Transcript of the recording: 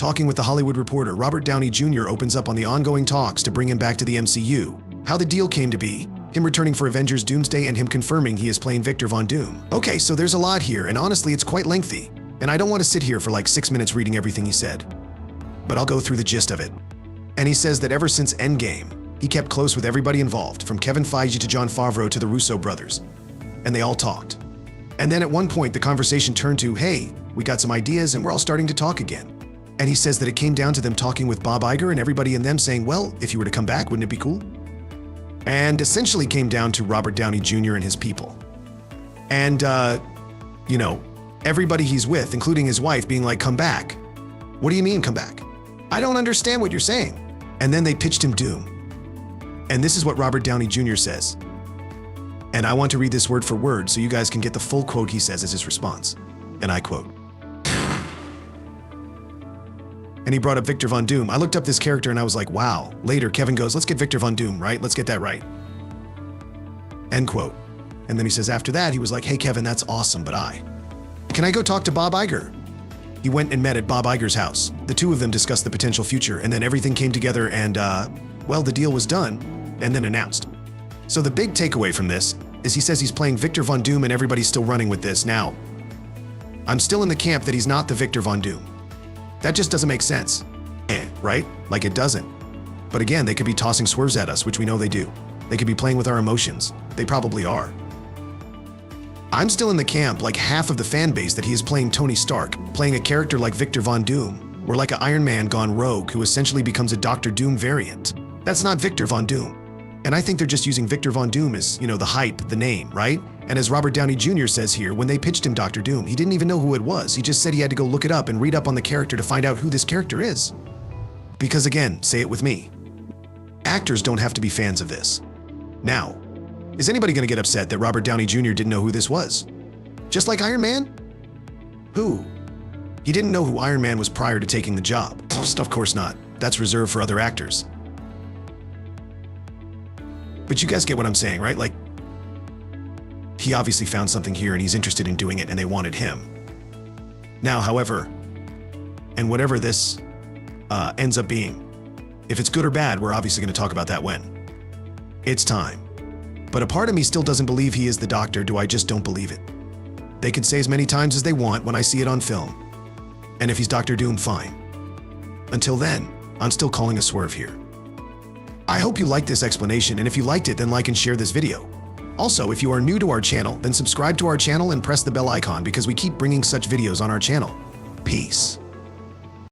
talking with the Hollywood Reporter, Robert Downey Jr. opens up on the ongoing talks to bring him back to the MCU, how the deal came to be, him returning for Avengers Doomsday, and him confirming he is playing Victor Von Doom. Okay, so there's a lot here, and honestly, it's quite lengthy, and I don't want to sit here for like 6 minutes reading everything he said. But I'll go through the gist of it. And he says that ever since Endgame, he kept close with everybody involved, from Kevin Feige to Jon Favreau to the Russo brothers, and they all talked. And then at one point, the conversation turned to, hey, we got some ideas and we're all starting to talk again. And he says that it came down to them talking with Bob Iger and everybody in them saying, well, if you were to come back, wouldn't it be cool? And essentially came down to Robert Downey Jr. and his people. And, everybody he's with, including his wife, being like, come back. What do you mean, come back? I don't understand what you're saying. And then they pitched him Doom. And this is what Robert Downey Jr. says. And I want to read this word for word so you guys can get the full quote he says as his response. And I quote. And he brought up Victor Von Doom. I looked up this character and I was like, wow. Later, Kevin goes, let's get Victor Von Doom, right? Let's get that right. End quote. And then he says after that, he was like, hey, Kevin, that's awesome, but can I go talk to Bob Iger? He went and met at Bob Iger's house. The two of them discussed the potential future, and then everything came together and, the deal was done and then announced. So the big takeaway from this is he says he's playing Victor Von Doom and everybody's still running with this. Now, I'm still in the camp that he's not the Victor Von Doom. That just doesn't make sense. Right? Like it doesn't. But again, they could be tossing swerves at us, which we know they do. They could be playing with our emotions. They probably are. I'm still in the camp, like half of the fan base, that he is playing Tony Stark, playing a character like Victor Von Doom, or like an Iron Man gone rogue who essentially becomes a Doctor Doom variant. That's not Victor Von Doom. And I think they're just using Victor Von Doom as, the hype, the name, right? And as Robert Downey Jr. says here, when they pitched him Doctor Doom, he didn't even know who it was. He just said he had to go look it up and read up on the character to find out who this character is. Because again, say it with me, actors don't have to be fans of this. Now, is anybody gonna get upset that Robert Downey Jr. didn't know who this was? Just like Iron Man? Who? He didn't know who Iron Man was prior to taking the job. Of course not. That's reserved for other actors. But you guys get what I'm saying, right? Like, he obviously found something here and he's interested in doing it and they wanted him. Now, however, and whatever this ends up being, if it's good or bad, we're obviously going to talk about that when it's time. But a part of me still doesn't believe he is the Doctor. I just don't believe it. They can say as many times as they want when I see it on film. And if he's Doctor Doom, fine. Until then, I'm still calling a swerve here. I hope you liked this explanation, and if you liked it, then like and share this video. Also, if you are new to our channel, then subscribe to our channel and press the bell icon because we keep bringing such videos on our channel. Peace.